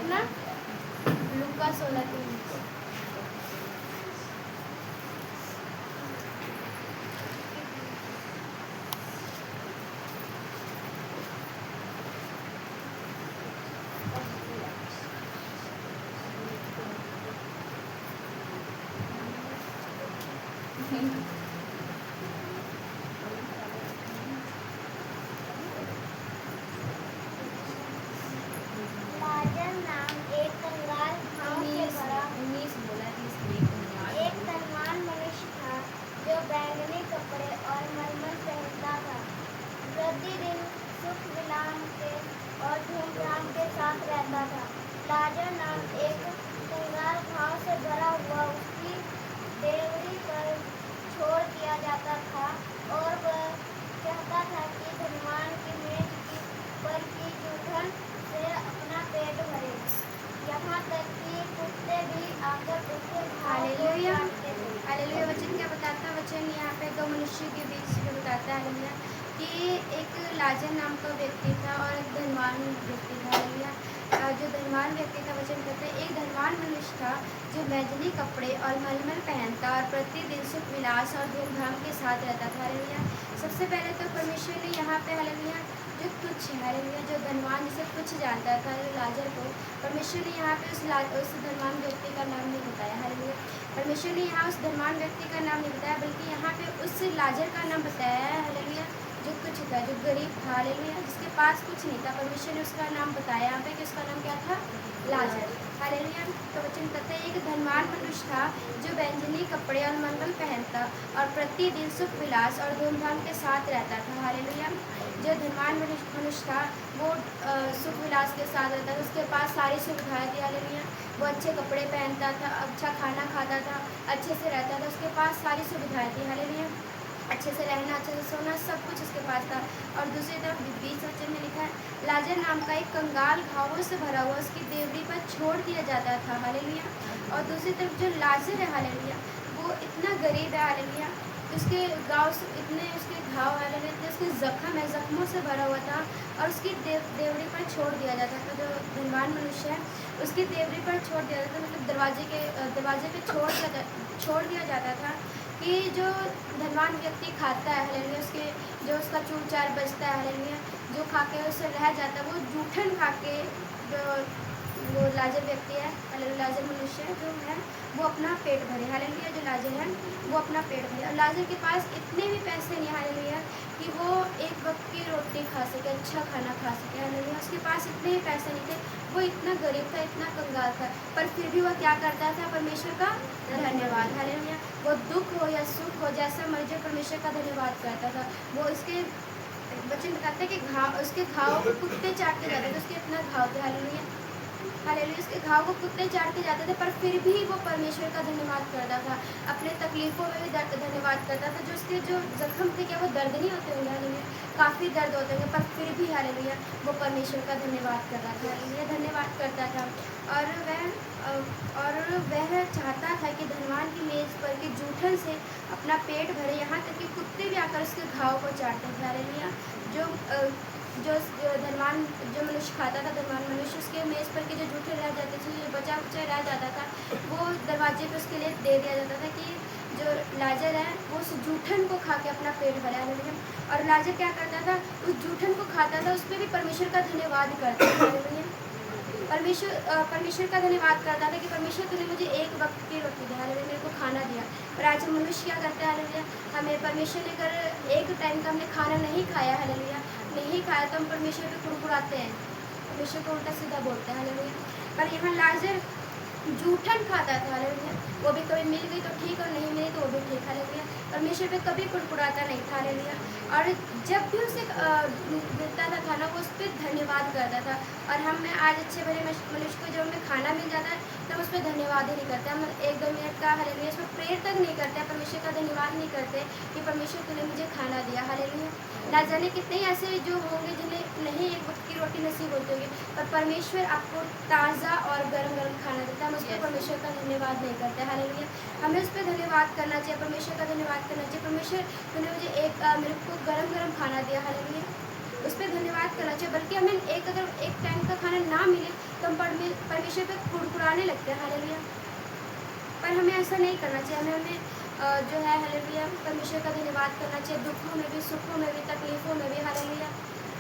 अपना लूका 16:3। लाजर नाम एक कंगाल घाव से भरा एक धनवान मनुष्य था जो बैंगनी कपड़े और मलमल पहनता था। प्रतिदिन सुख विलास के और धूमधाम के साथ रहता था। लाजर नाम एक कंगाल घाव से भरा हुआ उसकी देवरी पर छोड़ दिया जाता था और वह चाहता था कि धनवान की मेज पर की जूठन से अपना पेट भरे। यहाँ तक कि कुत्ते भी आकर उसके घाव को चाटते थे। हालेलुया। वचन क्या बताता है? वचन यहाँ पे दो मनुष्य के बीच में बताता है हालेलुया कि एक लाजर नाम का व्यक्ति था और एक धनवान व्यक्ति था हालेलुया। जो धनवान व्यक्ति था, वचन कहते हैं एक धनवान मनुष्य था जो बैंगनी कपड़े और मलमल पहनता और प्रतिदिन सुख विलास और धूमधाम के साथ रहता था हालेलुया। सबसे पहले तो परमेश्वर ने यहाँ पे हालेलुया जो तुच्छ है हालेलुया, जो धनवान जिसे तुच्छ जानता था जो लाजर को, परमेश्वर ने यहाँ पे उस धनवान व्यक्ति का नाम नहीं बताया हालेलुया। परमेश्वर ने यहाँ उस धनवान व्यक्ति का नाम नहीं बताया, बल्कि यहाँ पे उस लाजर का नाम बताया है हालेलुया, जो तुच्छ था, जो गरीब था हालेलुया, जिसके पास कुछ नहीं था। परमेश्वर ने उसका नाम बताया यहाँ पे कि उसका नाम क्या था? लाजर हालेलुया। तो वचन कहते हैं एक धनवान मनुष्य था जो बैंगनी कपड़े और मलमल पहनता और प्रतिदिन सुख विलास और धूमधाम के साथ रहता था हालेलुया। जो धनवान मनुष्य था वो सुख विलास के साथ रहता था, उसके पास सारी सुविधाएं थी हालेलुया। वो अच्छे कपड़े पहनता था, अच्छा खाना खाता था, अच्छे से रहता था, उसके पास सारी सुविधाएं थी हालेलुया। अच्छे से रहना, अच्छे से सोना, सब कुछ उसके पास था। और दूसरी तरफ 20 वचन में लिखा है लाजर नाम का एक कंगाल घावों से भरा हुआ उसकी देवड़ी पर छोड़ दिया जाता था हालेलुया। और दूसरी तरफ जो लाजर है हालेलुया, वो इतना गरीब है हालेलुया, उसके गाँव से इतने उसके घाव हालेलुया, इतने उसके जख्म है, जख्मों से भरा हुआ था और उसकी देवड़ी पर छोड़ दिया जाता था। जो धनवान मनुष्य है उसकी देवड़ी पर छोड़ दिया जाता था, मतलब दरवाजे पे छोड़ दिया जाता था कि जो धनवान व्यक्ति खाता है हालेलुया, उसके जो उसका चूर-चार बचता है हालेलुया, जो खा के उससे रह जाता है, वो जूठन खा के जो वो लाजर व्यक्ति है हालेलुया, लाजर मनुष्य है जो है वो अपना पेट भरे हालेलुया। जो लाजर है वो अपना पेट भरे, और लाजर के पास इतने भी पैसे नहीं हालेलुया कि वो एक वक्त की रोटी खा सके, अच्छा खाना खा सके हालेलुया। उसके पास इतने भी पैसे नहीं थे, वो इतना गरीब था, इतना कंगाल था, पर फिर भी वह क्या करता था? परमेश्वर का धन्यवाद हालेलुया। वो दुख हो या सुख हो, जैसा मर्जी परमेश्वर का धन्यवाद करता था। वो इसके वचन बताते हैं कि उसके घाव को कुत्ते चाट के जाते थे, उसके इतना घाव थे हालेलुया हालेलुया, उसके घाव को कुत्ते चाट के जाते थे, पर फिर भी वो परमेश्वर का धन्यवाद करता था। अपने तकलीफ़ों में भी धन्यवाद करता था। जो उसके जो जख्म थे, क्या वो दर्द नहीं होते होंगे हालेलुया, काफ़ी दर्द होते होंगे, पर फिर भी हालेलुया वो परमेश्वर का धन्यवाद कर रहा था हालेलुया, धन्यवाद करता था। और वह चाहता था कि धनवान की मेज़ पर की जूठन से अपना पेट भरे, यहाँ तक कि कुत्ते भी आकर उसके घाव को चाटते थे हालेलुया। जो धनवान जो मनुष्य खाता था, धनवान मनुष्य, उसके मेज़ पर की जो जूठे रह जाते थे, जो बचा कुचा रह जाता था, वो दरवाजे पे उसके लिए दे दिया जाता था कि जो लाजर है वो उस जूठन को खा के अपना पेट भरा हालेलुया। और लाजर क्या करता था? उस जूठन को खाता था, उस पर भी परमेश्वर का धन्यवाद करता था हालेलुया। परमेश्वर का धन्यवाद करता था कि परमेश्वर तूने मुझे एक वक्त की रोटी दी हालेलुया, मेरे को खाना दिया। पर आज हम मनुष्य क्या करते हैं हालेलुया, हमें परमेश्वर ने अगर एक टाइम का हमने खाना नहीं खाया हालेलुया, नहीं खाया तो हम परमेश्वर पे कुड़कुड़ाते हैं, परमेश्वर को उल्टा सीधा बोलते हैं हालेलुया। पर यहाँ लाजर जूठन खाता था हालेलुया, वो भी कभी मिल गई तो ठीक और नहीं मिली तो वो भी ठीक हालेलुया। परमेश्वर पे कभी कुड़कुड़ाता नहीं था हालेलुया। और जब भी उसे मिलता था खाना, वो उस पर धन्यवाद करता था। और हम में आज अच्छे भले मनुष्य को जब हमें खाना मिल जाता है तो हम उस पर धन्यवाद ही नहीं करते, हम 1-2 मिनट का हालेलुया इसमें प्रेयर तक नहीं करते, परमेश्वर का धन्यवाद नहीं करते कि परमेश्वर तूने मुझे खाना दिया हालेलुया। ना जाने कितने ही ऐसे जो होंगे जिन्हें नहीं एक वक्त की रोटी नसीब होती होगी, पर परमेश्वर आपको ताज़ा और गर्म गर्म खाना देता है, हम उस पर परमेश्वर का धन्यवाद नहीं करते हालेलुया। हमें उस पर धन्यवाद करना चाहिए, परमेश्वर का धन्यवाद करना चाहिए। परमेश्वर तूने मुझे मेरे को गर्म गर्म खाना दिया हालेलुया, उस पर धन्यवाद करना चाहिए। बल्कि हमें अगर एक टाइम का खाना ना मिले तो हम परमेश्वर पे कुड़कुड़ाने लगते हैं। हालेलुया। पर हमें ऐसा नहीं करना चाहिए। हमें जो है हालेलुया परमेश्वर का धन्यवाद करना चाहिए, दुखों में भी, सुखों में भी, तकलीफ़ों में भी। हालेलुया।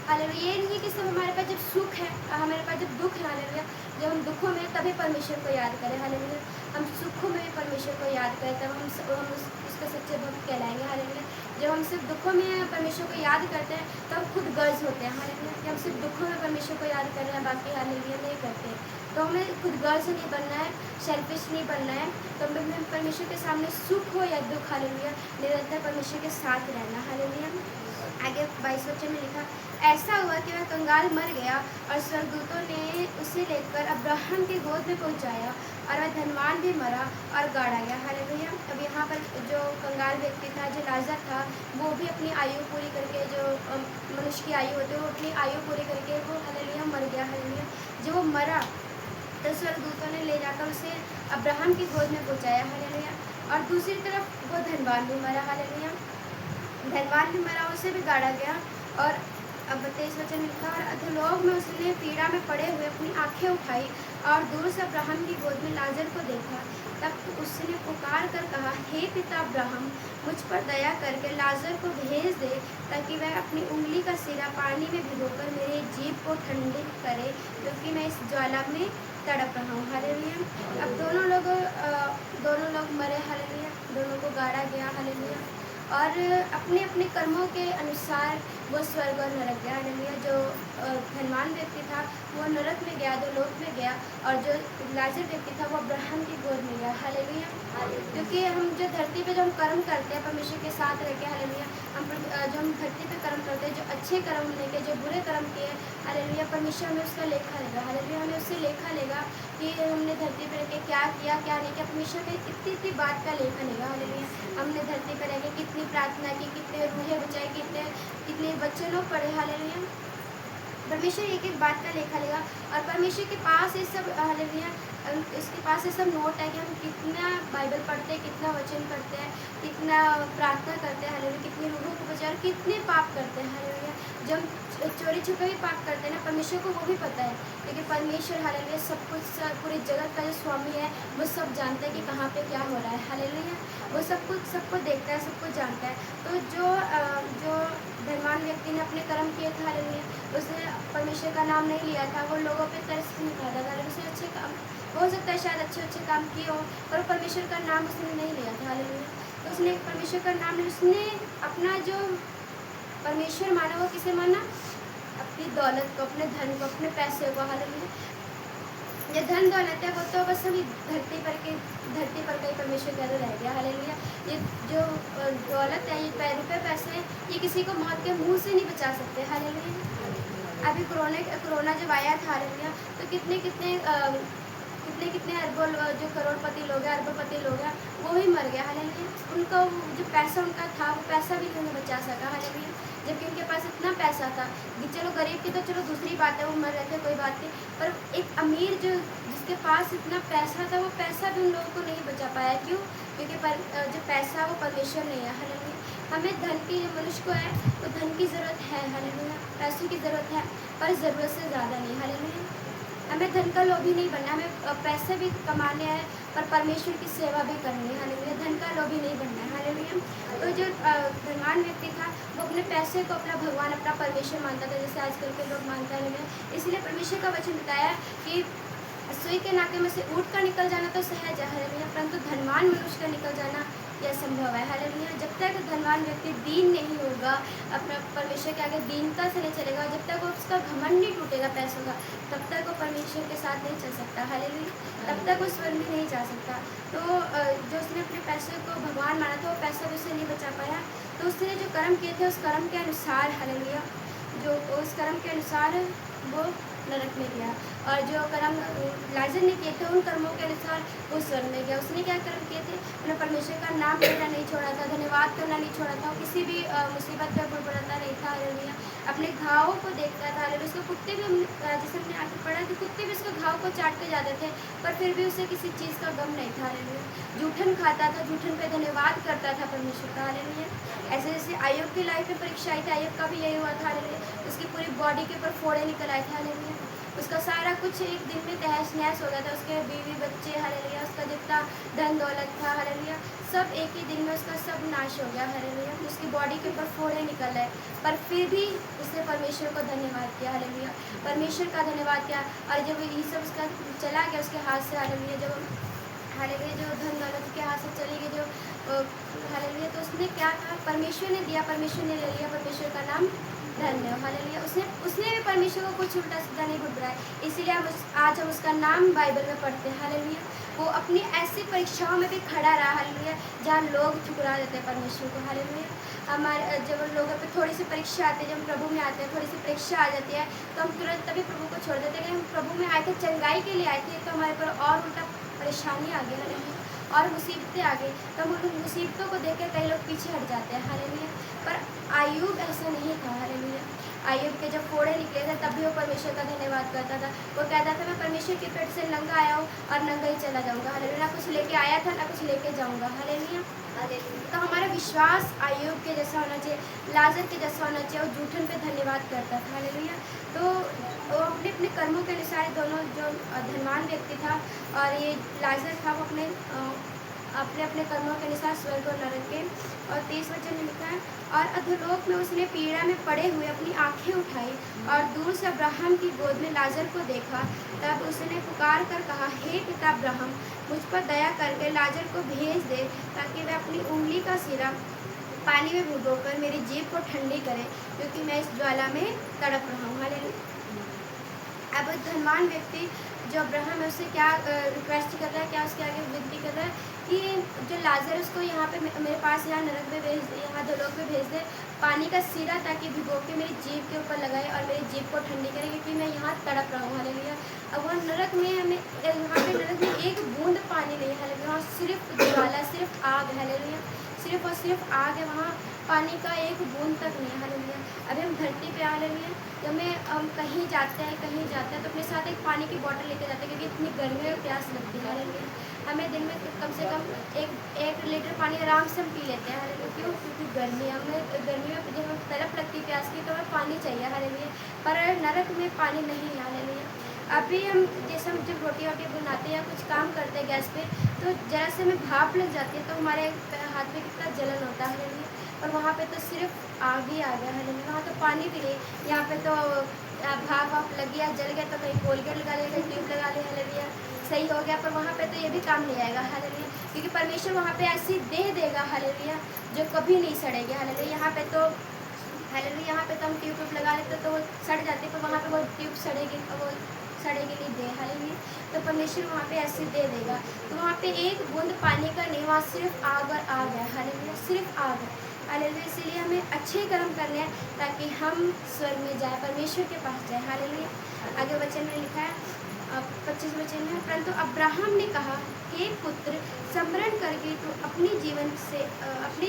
हालेलुया। ये नहीं कि सिर्फ हमारे पास जब सुख है, हमारे पास जब दुख है, हालेलुया, जब हम दुखों में तभी परमेश्वर को याद करें। हालेलुया। हम सुखों में भी परमेश्वर को याद करें, तब हम उसके सच्चे भक्त कहलाएंगे। हालेलुया। जब हम सिर्फ दुखों में परमेश्वर को याद करते हैं तो हम खुद गर्ज होते हैं। हालेलुया। जब हम सिर्फ दुखों में परमेश्वर को याद कर रहे हैं, बाकी हालेलुया नहीं करते, तो हमें खुद गर्ज नहीं बनना है, सेल्फिश नहीं बनना है। तो हमें परमेश्वर के सामने सुख हो या दुख, हालेलुया, निरंतर परमेश्वर के साथ रहना। हालेलुया। आगे 22 वचन में लिखा, ऐसा हुआ कि वह कंगाल मर गया और स्वर्गदूतों ने उसे लेकर अब्राहम की गोद में पहुंचाया, और वह धनवान भी मरा और गाड़ा गया। हालेलुया। अब यहाँ पर जो कंगाल व्यक्ति था, जो लाजर था, वो भी अपनी आयु पूरी करके, जो मनुष्य की आयु होती है, वो अपनी आयु पूरी करके वो हालेलुया मर गया। हालेलुया। जब वो मरा तो स्वर्गदूतों ने ले जाकर उसे अब्राहम की गोद में पहुंचाया। हालेलुया। और दूसरी तरफ वो धनवान भी मरा। हालेलुया। धनवान भी मरा, उसे भी गाड़ा गया। और अब 23 वचन लिखा, और अधोलोक में उसने पीड़ा में पड़े हुए अपनी आंखें उठाई और दूर से अब्राहम की गोद में लाजर को देखा। तब उसने पुकार कर कहा, हे पिता अब्राहम, मुझ पर दया करके लाजर को भेज दे, ताकि वह अपनी उंगली का सिरा पानी में भिगोकर मेरी जीभ को ठंडी करे, क्योंकि मैं इस ज्वाला में तड़प रहा हूँ। हालेलुया। अब दोनों लोग मरे। हालेलुया। दोनों को गाड़ा गया। हालेलुया। और अपने अपने कर्मों के अनुसार वो स्वर्ग और नरक गया। हालेलुया। जो धनवान व्यक्ति था वो नरक में गया, जो लोक में गया, और जो लाजर व्यक्ति था वो अब्राहम की गोद में गया। हालेलुया। क्योंकि हम जो धरती पे जो हम कर्म करते हैं परमेश्वर के साथ रह के, हालेलुया, जो हम धरती पे कर्म करते हैं, जो अच्छे कर्म लेके, जो बुरे कर्म किए, हालेलुया, परमेश्वर हमें उसका लेखा लेगा। हालेलुया। हमें उससे लेखा लेगा कि हमने धरती पर रह के क्या किया, क्या नहीं किया। परमेश्वर में इतनी इतनी बात का लेखा लेगा। हालेलुया। हमने धरती पर रह के कितनी प्रार्थना की, कितने रूहें बचाई, कितने बच्चे लोग पढ़े। हालेलुया। परमेश्वर एक एक बात का लेखा लेगा। और परमेश्वर के पास ये सब, हालेलुया, इसके पास ये सब नोट है कि हम कितना बाइबल पढ़ते हैं, कितना वचन पढ़ते हैं, कितना प्रार्थना करते हैं, हालेलुया, कितनी रूहों को बचाए और कितने पाप करते हैं। हालेलुया। जब हम चोरी छुपे भी पाप करते हैं ना, परमेश्वर को वो भी पता है, क्योंकि परमेश्वर, हालेलुया, सब कुछ, पूरे जगत का जो स्वामी है, वो सब जानता है कि कहाँ पे क्या हो रहा है। हालेलुया। वो सब कुछ सबको देखता है, सब कुछ जानता है। तो जो धनवान व्यक्ति ने अपने कर्म किए थे, हालेलुया, उसने परमेश्वर का नाम नहीं लिया था, वो लोगों पे तरस नहीं खाता था। उसने अच्छे काम, हो सकता है शायद अच्छे अच्छे काम किए हो, पर परमेश्वर का नाम उसने नहीं लिया था। हालेलुया। तो उसने परमेश्वर का नाम नहीं, उसने अपना जो परमेश्वर माना, वो किसे माना? अपनी दौलत को, अपने धन को, अपने पैसे को। हालेलुया। ये धन दौलत है वो तो बस अभी धरती पर का ही परमेश्वर का रह गया। हालेलुया। ये जो दौलत है, ये रुपये पैसे हैं, ये किसी को मौत के मुंह से नहीं बचा सकते। हालेलुया। अभी कोरोना जब आया था, हालेलुया, तो कितने अरबों जो करोड़पति लोग हैं, अरबपति लोग हैं, वो ही मर गया। हालेलुया। उनका जो पैसा उनका था, वो पैसा भी नहीं बचा सका। हालेलुया। जबकि उनके पास इतना पैसा था कि चलो गरीब की तो चलो दूसरी बात है, वो मर रहे थे, कोई बात नहीं, पर एक अमीर जो जिसके पास इतना पैसा था, वो पैसा भी उन लोगों को नहीं बचा पाया। क्यों? क्योंकि जो पैसा वो परमेश्वर नहीं है। हालेलुया। हमें धन की, जो मनुष्य को है, तो धन की ज़रूरत है। हालेलुया। पैसों की ज़रूरत है, पर ज़रूरत से ज़्यादा नहीं। हालेलुया। हमें धन का लोभी नहीं बनना, हमें पैसे भी कमाने हैं, पर परमेश्वर की सेवा भी करनी है। हालेलुया। धन का लोभी नहीं बनना है। हालेलुया। तो जो धनवान व्यक्ति था, वो अपने पैसे को अपना भगवान, अपना परमेश्वर मानता था, जैसे आजकल के लोग मानते हैं। इसलिए परमेश्वर का वचन बताया कि सुई के नाके में से ऊँट का निकल जाना तो सहज है। हालेलुया। परंतु धनवान मनुष्य का निकल जाना यह संभव है। हालेलुया। जब तक धनवान व्यक्ति दीन नहीं होगा, अपना परमेश्वर के आगे दीनता से नहीं चलेगा, जब तक उसका घमंड नहीं टूटेगा पैसों का, तब तक वो परमेश्वर के साथ नहीं चल सकता। हालेलुया। तब तक वो स्वर्ग में नहीं जा सकता। तो जो उसने अपने पैसे को भगवान माना था, वो पैसा भी उसे नहीं बचा पाया। तो उसने जो कर्म किए थे, उस कर्म के अनुसार, हालेलुया, जो उस कर्म के अनुसार वो नरक में गया। और जो कर्म लाजर ने किए थे, उन कर्मों के अनुसार वो स्वर्ग में गया। उसने क्या कर्म किए थे? उन्होंने परमेश्वर का नाम लेना नहीं छोड़ा था, धन्यवाद करना नहीं छोड़ा था, किसी भी मुसीबत पर बुड़बुड़ाता नहीं था। हालेलुया। अपने घावों को देखता था। हालेलुया। उसको कुत्ते भी, जैसे हमने आगे पढ़ा कि कुत्ते भी उसके घाव को चाट के जाते थे, पर फिर भी उसे किसी चीज़ का गम नहीं था। हालेलुया। जूठन खाता था, जूठन पे धन्यवाद करता था परमेश्वर का। हालेलुया। ऐसे जैसे आयुब की लाइफ में परीक्षा आई थी, आयुब का भी यही हुआ था। हालेलुया। उसकी पूरी बॉडी के ऊपर फोड़े निकल आए थे। हालेलुया। उसका सारा कुछ एक दिन में तहस नहस हो गया था। उसके बीवी बच्चे, हालेलुया, उसका जितना धन दौलत था, हालेलुया, सब एक ही दिन में उसका सब नाश हो गया, हालेलुया। उसकी बॉडी के ऊपर फोड़े निकल आए, पर फिर भी उसने परमेश्वर को धन्यवाद किया, हालेलुया, परमेश्वर का धन्यवाद किया। और जब ये सब उसका चला गया उसके हाथ से, हालेलुया, जब हालेलुया जो धन दौलत के हाथ से चली गई, जो हालेलुया, तो उसने क्या था, परमेश्वर ने दिया, परमेश्वर ने ले लिया, परमेश्वर का नाम धन्य हो, हालेलुया। उसने भी परमेश्वर को कुछ उल्टा सीधा नहीं घुटराया, इसीलिए आज हम उसका नाम बाइबल में पढ़ते हैं, हालेलुया। वो अपनी ऐसी परीक्षाओं में भी खड़ा रहा, हालेलुया, जहाँ लोग ठुकरा देते हैं परमेश्वर को, हालेलुया। हमारे जब लोगों पे थोड़ी सी परीक्षा आती है, जब हम प्रभु में आते हैं, थोड़ी सी परीक्षा आ जाती है, तो हम तुरंत तभी प्रभु को छोड़ देते हैं। लेकिन हम प्रभु में आए थे, चंगाई के लिए आए थे, तो हमारे पर और उल्टा परेशानी आ गई, हालेलुया, और मुसीबतें आ गई, तो हम उन मुसीबतों को देख के कई लोग पीछे हट जाते हैं, हालेलुया। पर आयूब ऐसा नहीं था, हालेलुया। आयूब के जब फोड़े निकले थे तब भी वो परमेश्वर का धन्यवाद करता था। वो कहता था, मैं परमेश्वर के पेट से नंगा आया हूँ और नंगा ही चला जाऊँगा, हालेलुया, ना कुछ लेके आया था ना कुछ लेके जाऊँगा, हालेलुया। तो हमारा विश्वास आयूब के जैसा होना चाहिए, लाजर के जैसा होना चाहिए, और जूठन पे धन्यवाद करता था, हालेलुया। तो वो अपने अपने कर्मों के अनुसार, दोनों जो धनवान व्यक्ति था और ये लाजर था, वो अपने अपने कर्मों के अनुसार स्वर्ग और नरक के। और 30 वचन में लिखा है, और अधोलोक में उसने पीड़ा में पड़े हुए अपनी आंखें उठाई और दूर से अब्राहम की गोद में लाजर को देखा। तब उसने पुकार कर कहा, हे पिता अब्राहम, मुझ पर दया करके लाजर को भेज दे, ताकि वह अपनी उंगली का सिरा पानी में भिगोकर मेरी जीभ को ठंडी करे, क्योंकि मैं इस ज्वाला में तड़प रहा हूँ, हालेलुया। अब धनवान व्यक्ति जो अब्राहम है, उससे क्या रिक्वेस्ट कर रहा है, क्या उसके आगे विनती कर रहा है कि जो लाजर उसको यहाँ पे मेरे पास, यहाँ नरक में भेज दे, यहाँ अधोलोक में भेज दे, पानी का सिरा, ताकि भिगो के मेरी जीभ के ऊपर लगाए और मेरी जीभ को ठंडी करे, क्योंकि मैं यहाँ तड़प रहा हूँ, हालेलुया। अब वहाँ नरक में हमें, यहाँ पे नरक में एक बूंद पानी नहीं है, हालेलुया, वहाँ सिर्फ ज्वाला, सिर्फ आग, हालेलुया, सिर्फ और सिर्फ आग है, वहाँ पानी का एक बूंद तक नहीं है, हालेलुया। अभी हम धरती पे, हालेलुया, जब हम कहीं जाते हैं तो अपने साथ एक पानी की बोतल लेके जाते हैं, क्योंकि इतनी गर्मी में प्यास लगती है, हालेलुया। हमें दिन में कम से कम एक लीटर पानी आराम से हम पी लेते हैं, हालेलुया। क्यों? क्योंकि हमें गर्मी में जब हमें तड़प लगती है प्यास की, तो हमें पानी चाहिए, हालेलुया। पर नरक में पानी नहीं है, हालेलुया। अभी हम जैसे हम जब रोटी वोटी बनाते हैं या कुछ काम करते हैं गैस पे, तो जरा से हमें भाप लग जाती है, तो हमारे हाथ में कितना जलन होता है, हालेलुया। और वहाँ पे तो सिर्फ आग ही आ गया, हालेलुया, वहाँ तो पानी भी नहीं। यहाँ पे तो भाप वाप लग गया, जल गया, तो कहीं कोलगेट लगा लिया, कहीं ट्यूब लगा लिया, हालेलुया, सही हो गया। पर वहाँ पे तो ये भी काम नहीं आएगा, हालेलुया, क्योंकि परमेश्वर वहाँ पे ऐसी देह देगा, हालेलुया, जो कभी नहीं सड़ेगी, हालेलुया। यहाँ पे तो हालेलुया, यहाँ पे तो हम ट्यूब लगा लेते तो वो सड़ जाती, पर वहाँ पे वो ट्यूब सड़ेगी नहीं दे, हालेलुया। तो परमेश्वर वहाँ पे ऐसे दे देगा, तो वहाँ पे एक बूंद पानी का नहीं, वहाँ सिर्फ आग और आग है, हालेलुया, सिर्फ आग है, हालेलुया। इसीलिए हमें अच्छे कर्म करने हैं, ताकि हम स्वर्ग में जाए, परमेश्वर के पास जाए, हालेलुया। आगे वचन में लिखा है, 25 वचन में, परंतु अब्राहम ने कहा, हे पुत्र, स्मरण करके तू अपने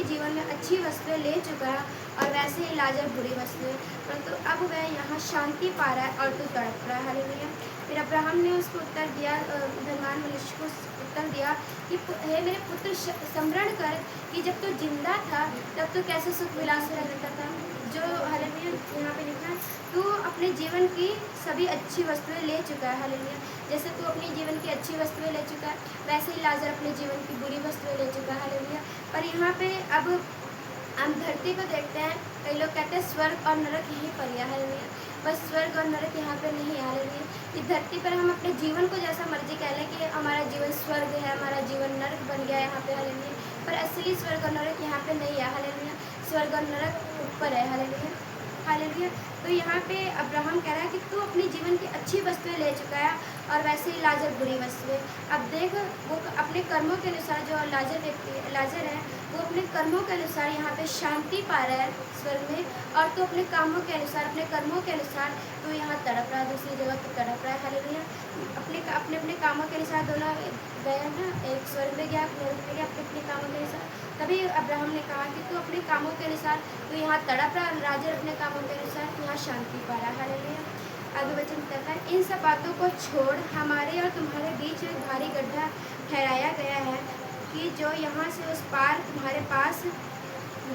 जीवन में अच्छी वस्तुएं ले चुका है, और वैसे ही लाजर बुरी वस्तुएं, परंतु अब वह यहाँ शांति पा रहा है और तू तड़प रहा है, हालेलुया। फिर अब्राहम ने उसको उत्तर दिया, धनवान मनुष्य को उत्तर दिया कि हे मेरे पुत्र, स्मरण कर कि जब तू जिंदा था तब तू कैसे सुख विलास में रहता था, जो, हालेलुया, यहाँ पे लिखा है, तू अपने जीवन की सभी अच्छी वस्तुएं ले चुका है, हालेलुया। जैसे तू अपने जीवन की अच्छी वस्तुएं ले चुका है, वैसे ही लाजर अपने जीवन की बुरी वस्तुएं ले चुका है, हालेलुया। पर यहाँ पे अब हम धरती को देखते हैं, कई लोग कहते हैं स्वर्ग और नरक यहीं पर है, हालेलुया, बस स्वर्ग और नरक यहाँ पे नहीं है, हालेलुया। इस धरती पर हम अपने जीवन को जैसा मर्जी कह लें कि हमारा जीवन स्वर्ग है, हमारा जीवन नरक बन गया है यहाँ पे, हालेलुया, पर असली स्वर्ग और नरक यहाँ पे नहीं है, हालेलुया। स्वर्ग और नरक ऊपर है, हालेलुया, हालेलुया। तो यहाँ पे अब्राहम कह रहा है कि तू अपने जीवन की अच्छी वस्तुएं ले चुका है, और वैसे ही लाजर बुरी वस्तुएं। अब देख, वो अपने कर्मों के अनुसार, जो लाजर है, वो अपने कर्मों के अनुसार यहाँ पे शांति पा रहा है स्वर्ग में, और तू अपने कामों के अनुसार, अपने कर्मों के अनुसार तू यहाँ तड़प रहा है, दूसरी जगह पर तड़प रहा है, हालेलुया। अपने कामों के अनुसार दोनों गए ना, एक स्वर्ग में गया, नरक में गया, अपने कामों के अनुसार। तभी अब्राहम ने कहा कि तू अपने कामों के अनुसार तू यहाँ तड़प रहा है, लाजर अपने कामों के अनुसार यहाँ शांति पा रहा है, हालेलुया। आगे वचन कहता है, इन सब बातों को छोड़ हमारे और तुम्हारे बीच में भारी गड्ढा ठहराया गया है, कि जो यहाँ से उस पार तुम्हारे पास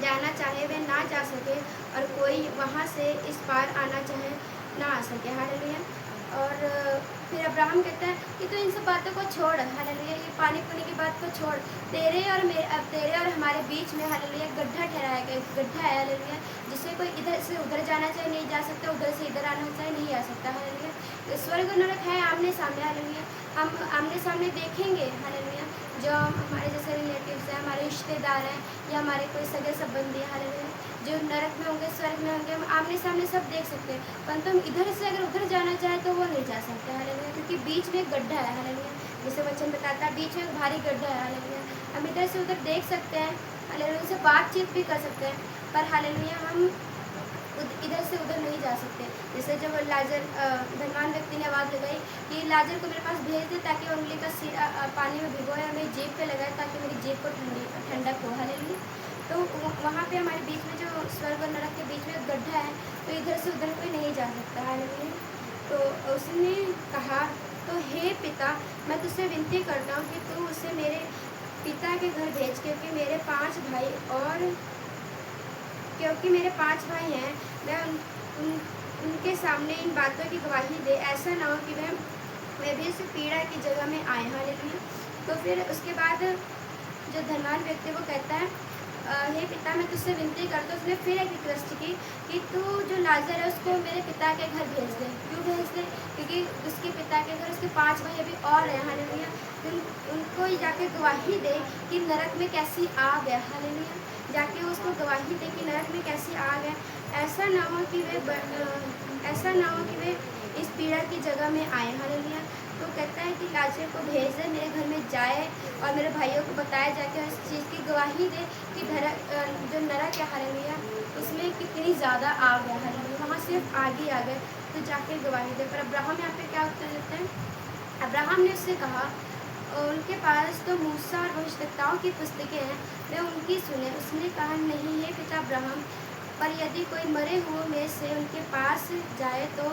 जाना चाहे वह ना जा सके, और कोई वहाँ से इस पार आना चाहे ना आ सके, हालेलुया। और फिर अब्राहम कहता है कि तू इन सब बातों को छोड़, हालेलुया, ये पानी पीने की बात को छोड़। तेरे और हमारे बीच में, हालेलुया, गड्ढा ठहराया गया, गड्ढा है, हालेलुया, जिससे कोई इधर से उधर जाना चाहे नहीं जा सकता, उधर से इधर आना चाहे नहीं आ सकता, हालेलुया। तो स्वर्ग और नरक है आमने सामने, हालेलुया। हम आमने सामने देखेंगे, हालेलुया, जो हमारे जैसे रिलेटिव्स हैं, हमारे रिश्तेदार हैं, या हमारे कोई सगे संबंधी हैं, हालेलुया, जो नरक में होंगे, स्वर्ग में होंगे, हम आमने सामने सब देख सकते हैं। परंतु हम इधर से अगर उधर जाना चाहे तो वो नहीं जा सकते, हालेलुया, क्योंकि बीच में एक गड्ढा है, हालेलुया, जैसे वचन बताता है, बीच में एक भारी गड्ढा है, हालेलुया। हम इधर से उधर देख सकते हैं, हालेलुया, उनसे बातचीत भी कर सकते हैं, पर हालेलुया हम इधर से उधर नहीं जा सकते। जैसे जब लाजर, धनवान व्यक्ति ने आवाज़ लगाई कि लाजर को मेरे पास भेज दे ताकि उंगली का सिरा पानी में भिगोए और मेरी जेब पे लगाए ताकि मेरी जेब को ठंडक हो, हालेलुया। तो वहाँ पे हमारे बीच में जो स्वर्ग और नरक के बीच में एक गड्ढा है, तो इधर से उधर कोई नहीं जा सकता, हालेलुया। तो उसने कहा, तो हे पिता, मैं तुझसे विनती करता हूँ कि तू उसे मेरे पिता के घर भेज, क्योंकि मेरे 5 भाई हैं, मैं उनके सामने इन बातों की गवाही दे, ऐसा ना हो कि वे भी इस पीड़ा की जगह में आए, हालेलुया। तो फिर उसके बाद जो धनवान व्यक्ति वो कहता है, हे पिता, मैं तुझसे विनती करता हूँ। उसने फिर एक रिक्वेस्ट की कि तू जो लाजर है उसको मेरे पिता के घर भेज दे। क्यों भेज दे? क्योंकि उसके पिता के घर उसके 5 भाई अभी और हैं, हालेलुया। उनको जाके गवाही दे कि नरक में कैसी आग है, हालेलुया। जाके उसको गवाही दे कि नरक में कैसी आग है। ऐसा ना हो कि वे इस पीड़ा की जगह में आए, हालेलुया। तो कहता है कि लाजर को भेज दे, मेरे घर में जाए और मेरे भाइयों को बताया जाके इस चीज़ की गवाही दे कि जो नरक है, हालेलुया, उसमें कितनी ज़्यादा आग है, हालेलुया। वहाँ सिर्फ आग ही आग है, तो जाके गवाही दे। पर अब्राहम यहाँ पे क्या उत्तर देते हैं? अब्राहम ने उससे कहा, उनके पास तो मूसा और भविष्यवक्ताओं की पुस्तकें हैं, वे उनकी सुने। उसने कहा, नहीं है पिता अब्राहम, पर यदि कोई मरे हुए में से उनके पास जाए तो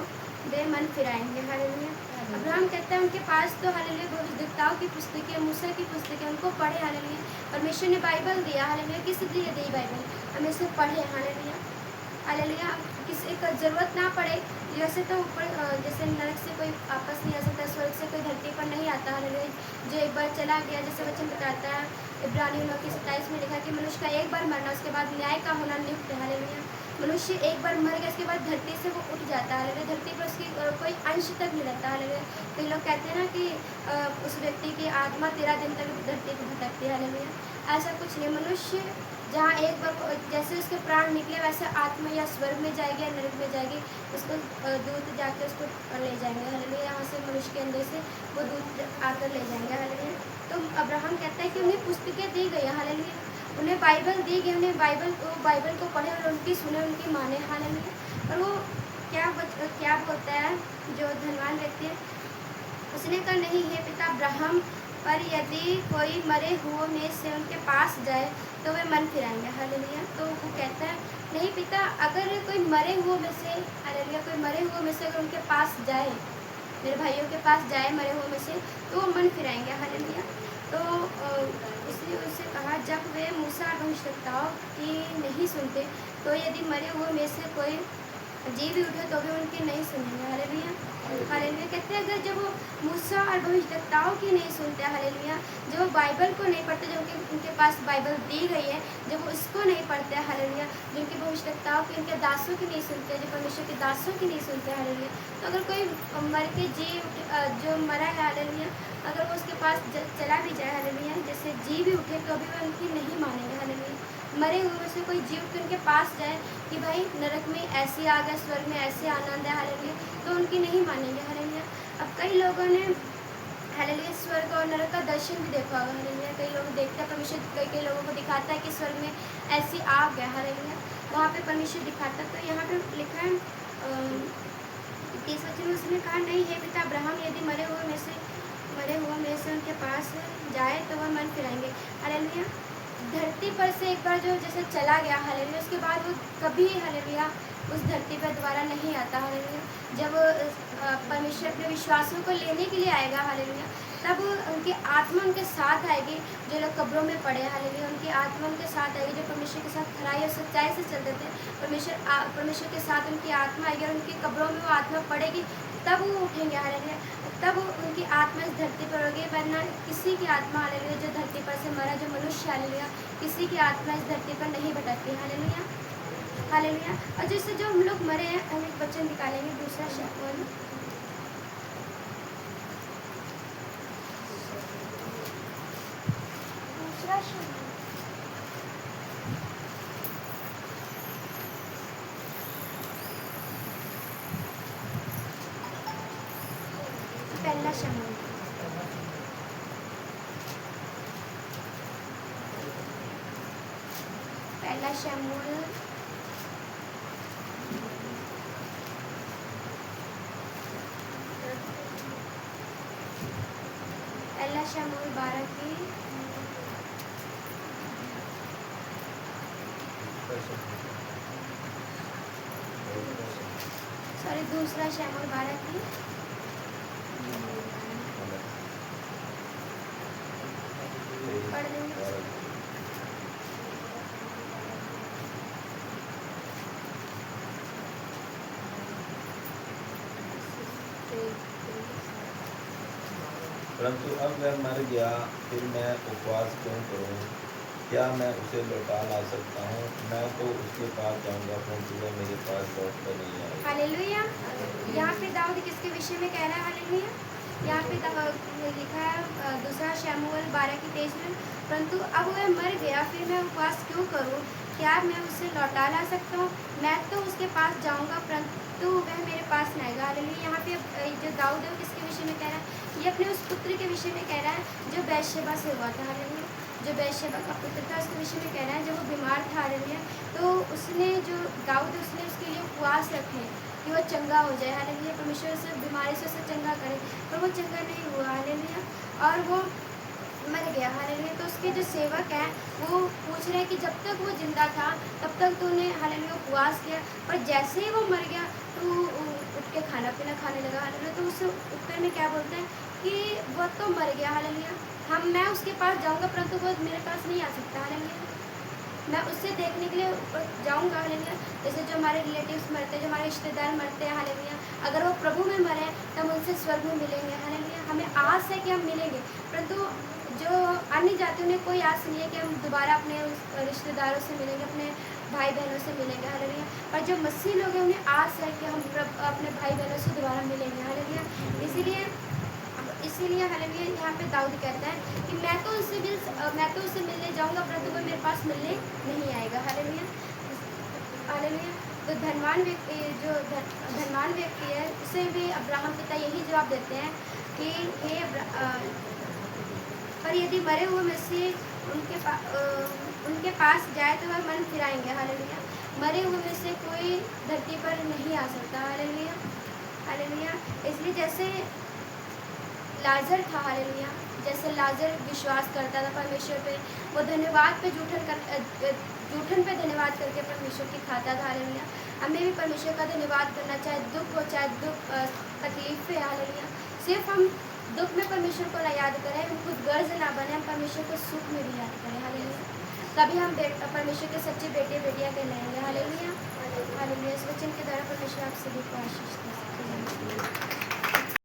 वे मन फिराएंगे, हालेलुया। अब्राहम कहता है उनके पास तो, हालेलुया, भविष्यवक्ताओं की पुस्तकें, मूसा की पुस्तकें, उनको पढ़े, हालेलुया। परमेश्वर ने बाइबल दिया, हालेलुया। किस लिए दी बाइबल? हम इसे पढ़े, हालेलुया, हालेलुया। किसी का ज़रूरत ना पड़े, जैसे तो ऊपर जैसे नरक से कोई वापस नहीं आ सकता, स्वर्ग से कोई धरती पर नहीं आता, हालेलुया। जो एक बार चला गया, जैसे वचन बताता है इब्रानियों 9:27 में लिखा कि मनुष्य का एक बार मरना, उसके बाद न्याय का होना नियुक्त है, हालेलुया। मनुष्य एक बार मर गया, उसके बाद धरती से वो उठ जाता है, हालेलुया। धरती पर उसकी कोई अंश तक नहीं रहता, हालेलुया। कई लोग कहते हैं ना कि उस व्यक्ति की आत्मा 13 दिन तक धरती पर भटकती है, हालेलुया। ऐसा कुछ नहीं। मनुष्य जहाँ एक बार जैसे उसके प्राण निकले, वैसे आत्मा या स्वर्ग में जाएगी या नरक में जाएगी, उसको दूत जाके उसको ले जाएंगे, हालेलुया। यहाँ से मनुष्य के अंदर से वो दूत आकर ले जाएंगे, हालेलुया। तो अब्राहम कहता है कि उन्हें पुस्तकें दी गई, हालेलुया। उन्हें बाइबल दी गई, उन्हें बाइबल को पढ़े और उनकी सुने, उनकी माने, हालेलुया। और वो क्या बोलता है जो धनवान व्यक्ति है? उसने कहा, नहीं है पिता अब्राहम, पर यदि कोई मरे हुए में से उनके पास जाए तो वे मन फिराएंगे, हालेलुया। तो वो कहता है, नहीं पिता, अगर कोई मरे हुए में से, हालेलुया, कोई मरे हुए में से अगर उनके पास जाए, मेरे भाइयों के पास जाए मरे हुए में से, तो वो मन फिराएंगे, हालेलुया। तो उसने उससे कहा, जब वे मूसा और भविष्यवक्ताओं की नहीं सुनते, तो यदि मरे हुए में से कोई जी भी उठे तो भी उनकी नहीं सुनेंगे, हालेलुया। हालेलुया। कहते हैं अगर जब वो मूसा और भविष्यवक्ताओं की नहीं सुनते, हालेलुया, जब वो बाइबल को नहीं पढ़ते, जो उनके पास बाइबल दी गई है, जब वो इसको नहीं पढ़ते, हालेलुया, जिनके भविष्यवक्ताओं की, उनके दासों की नहीं सुनते, जो परमेश्वर के दासों की नहीं सुनते, हालेलुया, तो अगर कोई मर के जो मरा है, हालेलुया, अगर वो उसके पास चला भी जाए, हालेलुया, जैसे जी भी उठे तो भी वो उनकी नहीं मानेंगे, हालेलुया। मरे हुए से कोई जीव के उनके पास जाए कि भाई नरक में ऐसी आग है, स्वर्ग में ऐसे आनंद है, हालेलुया, तो उनकी नहीं मानेंगे, हालेलुया। अब कई लोगों ने, हालेलुया, स्वर्ग और नरक का दर्शन भी देखा होगा, हालेलुया। कई लोग देखते हैं, परमेश्वर कई लोगों को दिखाता है कि स्वर्ग में ऐसी आग है, हालेलुया, वहाँ पे परमेश्वर दिखाता है। तो यहाँ पे लिखा है 30 वचन में, उसने कहा, नहीं है पिता अब्राहम, यदि मरे हुए में से उनके पास जाए तो वह मन फिराएंगे, हालेलुया। धरती पर से एक बार जो जैसे चला गया, हालेलुया, उसके बाद वो कभी, हालेलुया, उस धरती पर दोबारा नहीं आता, हालेलुया। जब परमेश्वर अपने विश्वासियों को लेने के लिए आएगा, हालेलुया, तब उनकी आत्मा उनके साथ आएगी। जो लोग कब्रों में पड़े हैं, हालेलुया, उनकी आत्मा उनके साथ आएगी। जो परमेश्वर के साथ खराई और सच्चाई से चलते थे, परमेश्वर के साथ उनकी आत्मा आएगी और उनकी कब्रों में वो आत्मा पड़ेगी, तब वो उठेंगे, हालेलुया। तब उनकी आत्मा इस धरती पर होगी, वरना किसी की आत्मा, हालेलुया, जो धरती पर से मरा, जो मनुष्य, हालेलुया, किसी की आत्मा इस धरती पर नहीं भटकती, हालेलुया, हालेलुया। और जैसे जो हम लोग मरे हैं, हम एक वचन निकालेंगे, दूसरा शमूएल, दूसरा शमूएल पहला शमूएल, पहला शमूएल, पहला शमूएल 12 की सॉरी दूसरा शमूएल 12 की पढ़ लेंगे। परंतु अब वह मर गया, फिर मैं उपवास क्यों करूं? क्या मैं उसे लौटा ला सकता हूँ? मैं तो उसके पास जाऊंगा, परंतु वह मेरे पास लौट कर नहीं आएगा। हालेलुया। यहाँ पे दाऊद किसके विषय में कह रहा है, हालेलुया? यहाँ पे लिखा है दूसरा शमूएल 12 की 23 में, परंतु अब वह मर गया, फिर मैं उपवास क्यों करूँ? क्या मैं उसे लौटा ला सकता हूँ? मैं तो उसके पास जाऊंगा, परंतु वह मेरे पास नहीं आएगा, हालेलुया। यहाँ पे जो दाऊद है, किसके विषय में कह रहा है? ये अपने उस पुत्र के विषय में कह रहा है जो बैतशेबा से हुआ था, हालेलुया। जो बैतशेबा का पुत्र था, उसके विषय में कह रहा है। जब वो बीमार था, हालेलुया, तो उसने, जो दाऊद, उसने उसके लिए उपवास रखे कि वो चंगा हो जाए, हालेलुया, परमेश्वर से बीमारी से उसे चंगा करे, पर वो चंगा नहीं हुआ, हालेलुया, और वो मर गया, हालेलुया। तो उसके जो सेवक हैं, वो पूछ रहे हैं कि जब तक वो जिंदा था तब तक तो उन्हें, हालेलुया, उपवास किया, पर जैसे ही वो मर गया तो उठ के खाना पीना खाने लगा, हालेलुया। तो उस उत्तर में क्या बोलते हैं कि वो तो मर गया, हालेलुया, मैं उसके पास जाऊंगा, परंतु वो मेरे पास नहीं आ सकता, हालेलुया। मैं उससे देखने के लिए जाऊंगा, हालेलुया। जैसे जो हमारे रिलेटिव्स मरते हैं, जो हमारे रिश्तेदार मरते हैं, हालेलुया, अगर वो प्रभु में मरे तो हम उनसे स्वर्ग में मिलेंगे, हालेलुया। हमें आस है कि हम मिलेंगे, परंतु जो अन्य जाति, उन्हें कोई आस नहीं है कि हम दोबारा अपने रिश्तेदारों से मिलेंगे, अपने भाई बहनों से मिलेंगे, हालेलुया। पर जो मसीह लोग हैं, उन्हें आस है कि हम अपने भाई बहनों से दोबारा मिलेंगे, हालेलुया। इसीलिए हालेलुया, यहाँ पे दाऊद कहता है कि मैं तो उससे मिलने जाऊंगा, परंतु वो मेरे पास मिलने नहीं आएगा, हालेलुया, हालेलुया। तो धनवान व्यक्ति है, उसे भी अब्राहम पिता यही जवाब देते हैं कि पर यदि मरे हुए में से उनके पास जाए तो वह मन फिराएंगे, हालेलुया। मरे हुए में से कोई धरती पर नहीं आ सकता, हालेलुया, हालेलुया। इसलिए जैसे लाजर था, हालेलुया, जैसे लाजर विश्वास करता था परमेश्वर पे, वो धन्यवाद पे जूठन पे धन्यवाद करके परमेश्वर की खाता था, हालेलुया। हमें भी परमेश्वर का धन्यवाद करना, चाहे दुख हो, चाहे तकलीफ पे, हालेलुया। सिर्फ हम दुख में परमेश्वर को ना याद करें, हम खुद गर्ज ना बने, हम परमेश्वर को सुख में भी याद करें, हालेलुया। तभी हम परमेश्वर के सच्चे बेटे बेटियां कहलाएंगे, हालेलुया, हालेलुया। इस वचन के द्वारा परमेश्वर आप सभी को आशीष दे।